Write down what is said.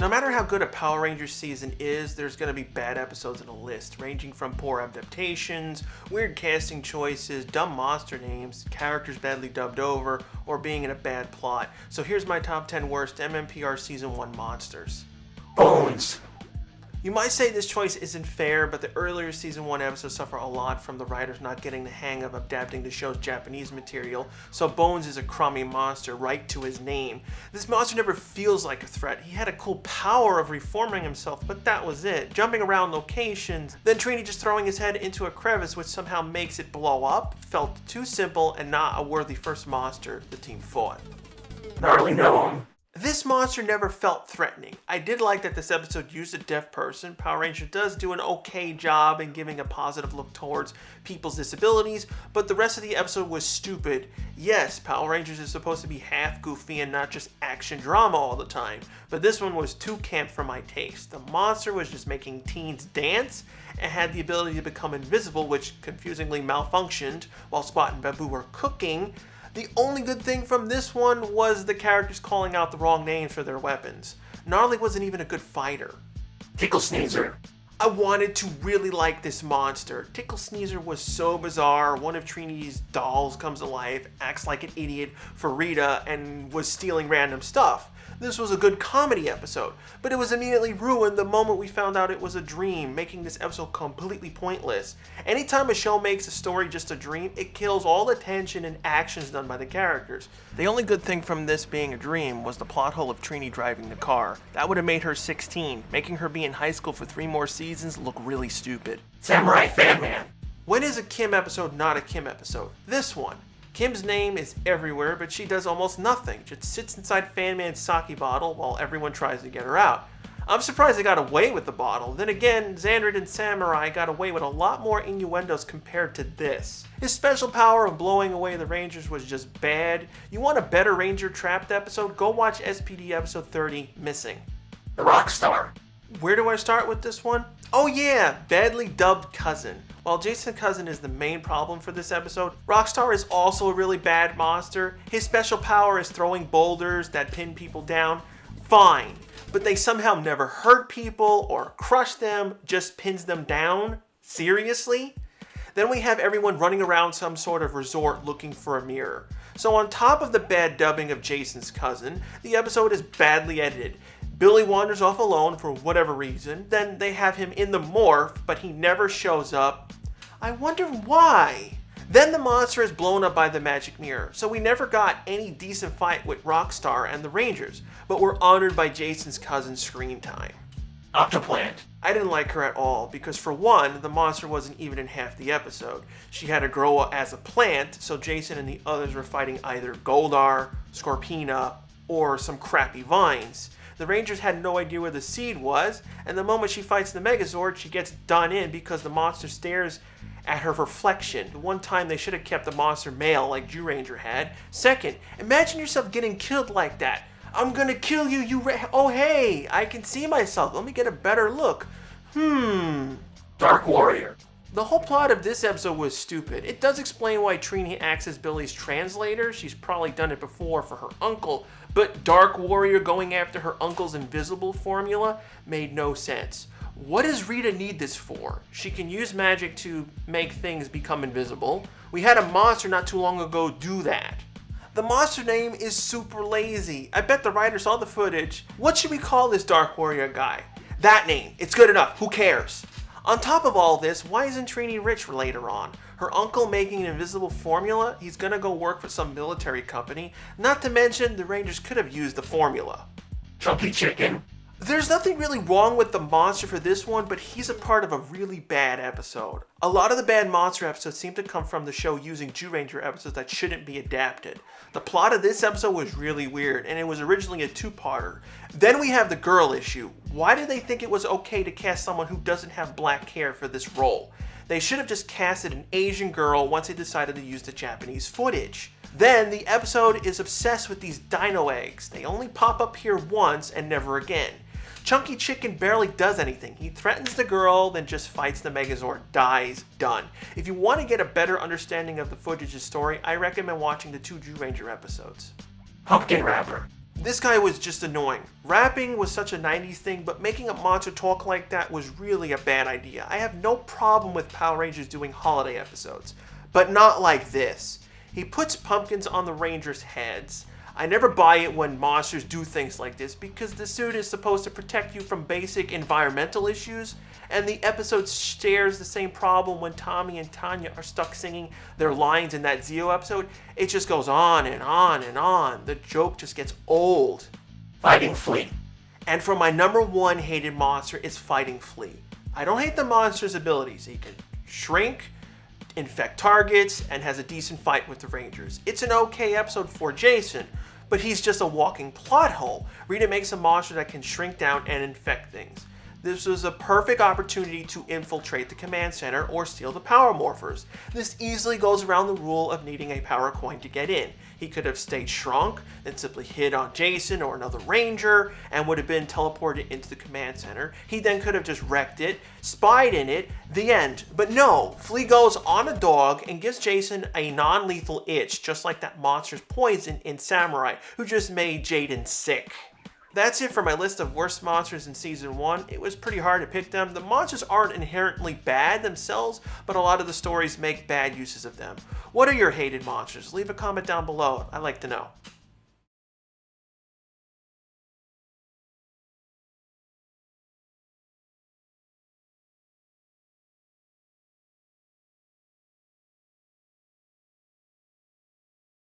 No matter how good a Power Rangers season is, there's going to be bad episodes in the list, ranging from poor adaptations, weird casting choices, dumb monster names, characters badly dubbed over, or being in a bad plot. So here's my top 10 worst MMPR Season 1 monsters. Bones. You might say this choice isn't fair, but the earlier Season 1 episodes suffer a lot from the writers not getting the hang of adapting the show's Japanese material, so Bones is a crummy monster right to his name. This monster never feels like a threat. He had a cool power of reforming himself, but that was it. Jumping around locations, then Trini just throwing his head into a crevice which somehow makes it blow up, felt too simple and not a worthy first monster the team fought. Gnarly gnome. This monster never felt threatening. I did like that this episode used a deaf person. Power Ranger does do an okay job in giving a positive look towards people's disabilities, but the rest of the episode was stupid. Yes, Power Rangers is supposed to be half goofy and not just action drama all the time, but this one was too camp for my taste. The monster was just making teens dance and had the ability to become invisible, which confusingly malfunctioned while Spot and Babu were cooking. The only good thing from this one was the characters calling out the wrong names for their weapons. Gnarly wasn't even a good fighter. Ticklesneezer. I wanted to really like this monster. Ticklesneezer was so bizarre. One of Trini's dolls comes to life, acts like an idiot for Rita, and was stealing random stuff. This was a good comedy episode, but it was immediately ruined the moment we found out it was a dream, making this episode completely pointless. Anytime a show makes a story just a dream, it kills all the tension and actions done by the characters. The only good thing from this being a dream was the plot hole of Trini driving the car. That would have made her 16, making her be in high school for 3 more seasons look really stupid. Samurai Fan Man. When is a Kim episode not a Kim episode? This one. Kim's name is everywhere, but she does almost nothing. Just sits inside Fan Man's sake bottle while everyone tries to get her out. I'm surprised they got away with the bottle. Then again, Xandrid and Samurai got away with a lot more innuendos compared to this. His special power of blowing away the Rangers was just bad. You want a better Ranger Trapped episode? Go watch SPD episode 30, Missing. The Rockstar. Where do I start with this one? Oh yeah, badly dubbed Cousin. While Jason Cousin is the main problem for this episode, Rockstar is also a really bad monster. His special power is throwing boulders that pin people down. Fine, but they somehow never hurt people or crush them, just pins them down? Seriously? Then we have everyone running around some sort of resort looking for a mirror. So on top of the bad dubbing of Jason's Cousin, the episode is badly edited. Billy wanders off alone for whatever reason, then they have him in the morph, but he never shows up. I wonder why? Then the monster is blown up by the magic mirror, so we never got any decent fight with Rockstar and the Rangers, but were honored by Jason's Cousin's screen time. Octoplant. I didn't like her at all, because for one, the monster wasn't even in half the episode. She had to grow up as a plant, so Jason and the others were fighting either Goldar, Scorpina, or some crappy vines. The Rangers had no idea where the seed was, and the moment she fights the Megazord, she gets done in because the monster stares at her reflection. One time they should have kept the monster male like Jew Ranger had. Second, imagine yourself getting killed like that. I'm gonna kill you, oh hey, I can see myself, let me get a better look. Dark Warrior. The whole plot of this episode was stupid. It does explain why Trini acts as Billy's translator. She's probably done it before for her uncle, but Dark Warrior going after her uncle's invisible formula made no sense. What does Rita need this for? She can use magic to make things become invisible. We had a monster not too long ago do that. The monster name is super lazy. I bet the writer saw the footage. What should we call this Dark Warrior guy? That name. It's good enough. Who cares? On top of all this, why isn't Trini rich later on? Her uncle making an invisible formula? He's gonna go work for some military company. Not to mention, the Rangers could have used the formula. Chunky Chicken. There's nothing really wrong with the monster for this one, but he's a part of a really bad episode. A lot of the bad monster episodes seem to come from the show using Jew Ranger episodes that shouldn't be adapted. The plot of this episode was really weird, and it was originally a 2-parter. Then we have the girl issue. Why did they think it was okay to cast someone who doesn't have black hair for this role? They should have just casted an Asian girl once they decided to use the Japanese footage. Then the episode is obsessed with these dino eggs. They only pop up here once and never again. Chunky Chicken barely does anything. He threatens the girl, then just fights the Megazord, dies, done. If you want to get a better understanding of the footage's story, I recommend watching the 2 Jew Ranger episodes. Pumpkin Rapper. This guy was just annoying. Rapping was such a 90s thing, but making a monster talk like that was really a bad idea. I have no problem with Power Rangers doing holiday episodes, but not like this. He puts pumpkins on the Rangers' heads. I never buy it when monsters do things like this because the suit is supposed to protect you from basic environmental issues, and the episode shares the same problem when Tommy and Tanya are stuck singing their lines in that Zeo episode. It just goes on and on and on. The joke just gets old. Fighting Flea. And for my number one hated monster is Fighting Flea. I don't hate the monster's abilities. He can shrink, infect targets, and has a decent fight with the Rangers. It's an okay episode for Jason, but he's just a walking plot hole. Rita makes a monster that can shrink down and infect things. This was a perfect opportunity to infiltrate the command center or steal the power morphers. This easily goes around the rule of needing a power coin to get in. He could have stayed shrunk, then simply hit on Jason or another Ranger, and would have been teleported into the command center. He then could have just wrecked it, spied in it, the end. But no, Flea goes on a dog and gives Jason a non-lethal itch, just like that monster's poison in Samurai, who just made Jaden sick. That's it for my list of worst monsters in Season 1. It was pretty hard to pick them. The monsters aren't inherently bad themselves, but a lot of the stories make bad uses of them. What are your hated monsters? Leave a comment down below. I'd like to know.